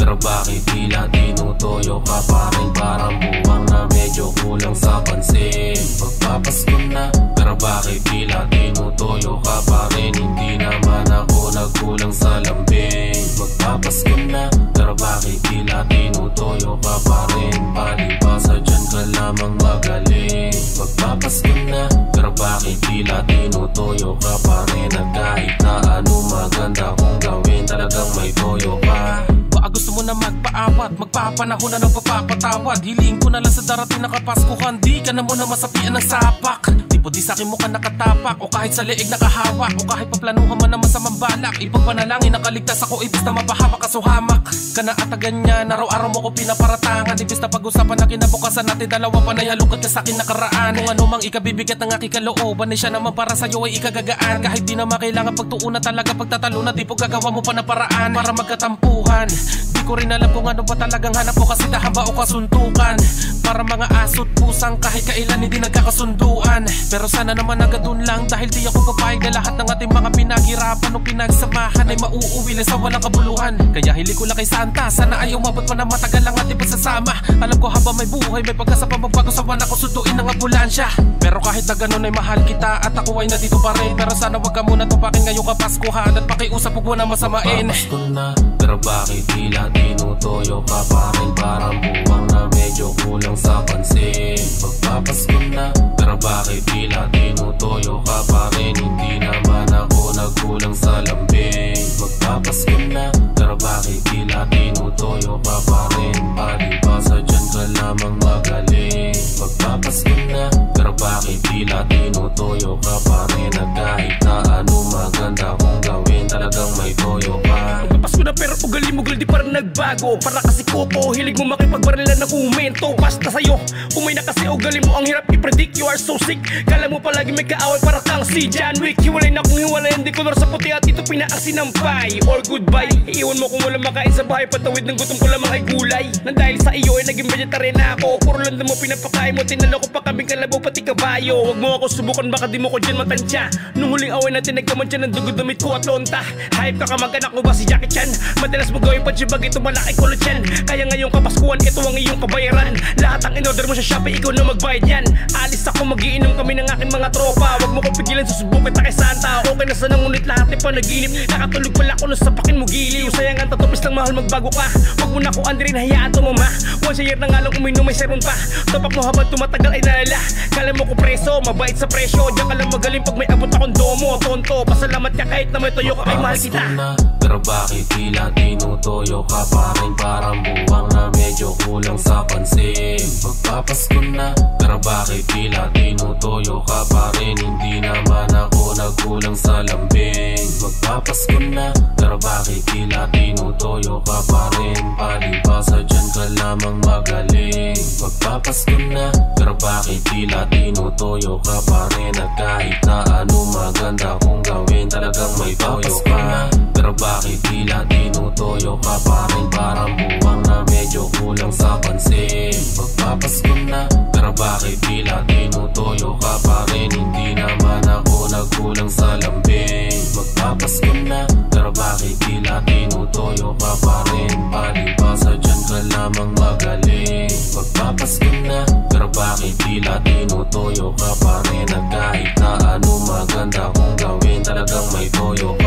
Pero bakit tila tinutuyo ka pa rin? Parang buwang na medyo kulang sa pansin. Magpapasko na, pero bakit tila tinutuyo ka pa rin? Hindi naman ako nagkulang sa lambing. Magpapasko na, pero bakit tila tinutuyo ka pa rin? Palibasa dyan ka lamang magaling. Magpapasko na, pero bakit tila tinutuyo ka pa rin? At kahit na ano maganda kong gawin, talagang may toyo ka. Baka gusto mo na magpaawat, magpapanahon na ng papapatawad. Hiling ko na lang sa darating na kapaskuhan, di ka na muna masapian ng sapak. Di po di sa'kin mukha nakatapak, o kahit sa leeg nakahawak, o kahit paplanuhan man naman sa mambalak. Ipagpanalangin nakaligtas ako, ibis na mapahamak ka suhamak. Kana at ganyan, araw-araw mo ko pinaparatangan. Ibis na pag-usapan na kinabukasan natin dalawa pa na halukad ka sa'kin nakaraan. Kung ano mang ikabibigat ng aking kalooban, siya naman para sa'yo ay ikagagaan. Kahit di naman kailangan pagtuunan talaga pagtatalo na, di po gagawa mo pa na paraan para magkatampuhan. Di ko rin alam kung ano ba talagang hanap mo, kasi ba o kasuntukan. Para mga aso't pusang kahit kailan hindi nagkakasunduan. Pero sana naman agad dun lang, dahil di ako papayag na lahat ng ating mga pinaghirapan o pinagsamahan ay mauuwi lang sa walang kabuluhan. Kaya hili ko lang kay Santa, sana ay umabot pa na matagal ang ating pagsasama. Alam ko habang may buhay, may pagkasa pa magbago sa wala ko sunduin ng ambulansya. Pero kahit na ganun ay mahal kita at ako ay nandito pa rin. Pero sana wag ka muna tupakin ngayong kapaskuhan at pakiusap huwag mo na masamain. Papasko na, pero bakit tila tinutuyo ka pa rin? Parang buwang na medyo kulang sa pansin. Magpapasko na, pero bakit tila tinutuyo ka pa rin? Hindi naman ako nagkulang sa lambing. Magpapasko na, pero bakit tila tinutuyo ka pa rin? Palibasa dyan ka lamang magaling. Magpapasko na, pero bakit tila tinutuyo ka pa rin? At kahit na ano maganda kong gawin, talagang may toyo ka. Magpapasko na pero ugali mo di parang nagbago. Para kasi koto, hilig mo makipagbarila ng komento. Basta sa'yo, umay na kasi ugali mo ang hirap i-predict. You are so sick, kala mo palagi may kaaway para kang si John Wick. Hiwalay na kung hiwalay, hindi kolor sa puti at ito pinaasinampay. Or goodbye, iiwan mo kung wala makain sa bahay. Patawid ng gutom ko lamang ay gulay. Nang dahil sa iyo ay naging vegetarian na ako. Puro lang mo pinapakain mo, tinalo ko pa kaming kalabaw pati kabayo. Huwag mo ako subukan, baka di mo ko dyan matansya. Nung huling away natin nagkamantya ng dugo, damit ko at lonta. Hype ka kamag-anak mo ba si Jackie Chan? Madalas mo gawin pa jibag, ito malaki kulot yan. Kaya ngayong kapaskuhan, ito ang iyong kabayaran. Lahat ang in-order mo sa Shopee, ikaw na magbayad yan. Alis ako, magiinom kami ng aking mga tropa. Huwag mo ko pigilan, susubukan ta kay Santa. Okay na sana ngunit lahat ay panaginip. Nakatulog pala ako nung sapakin mo giliw. Sayang ang tatupis lang mahal, magbago ka. Huwag mo na ako andirin, hayaan to mama. Once a year na nga lang uminom, may serum pa. Tapak mo habang tumatagal ay nalala. Kala mo ko preso, mabait sa presyo. Diyan ka lang magaling pag may abot akong domo. Tonto, pasalamat ka kahit na may toyo ka ay mahal kita. Na, pero bakit tila tinutuyo ka pa rin? Parang buwang na medyo kulang sa pansin. Magpapasko na, pero bakit tila tinutuyo ka pa rin? Hindi naman ako nagkulang sa lambing. Magpapasko na, pero bakit tila tinutuyo ka pa rin? Palibasa dyan ka lamang magaling. Magpapasko na, pero bakit tila tinutuyo ka pa rin? At kahit na ano maganda kong gawin, talagang may toyo ka. Pero bakit tila tinutuyo ka pa rin? Parang buwang na medyo kulang sa pansin. Magpapasko na, pero bakit tila tinutuyo ka pa rin? Hindi naman ako nagkulang sa lambing. Magpapasko na, pero bakit tila tinutuyo ka pa rin? Palibasa dyan ka lamang magaling. Magpapasko na, pero bakit tila tinutuyo ka pa rin? At kahit na ano maganda kong gawin, talagang may toyo ka.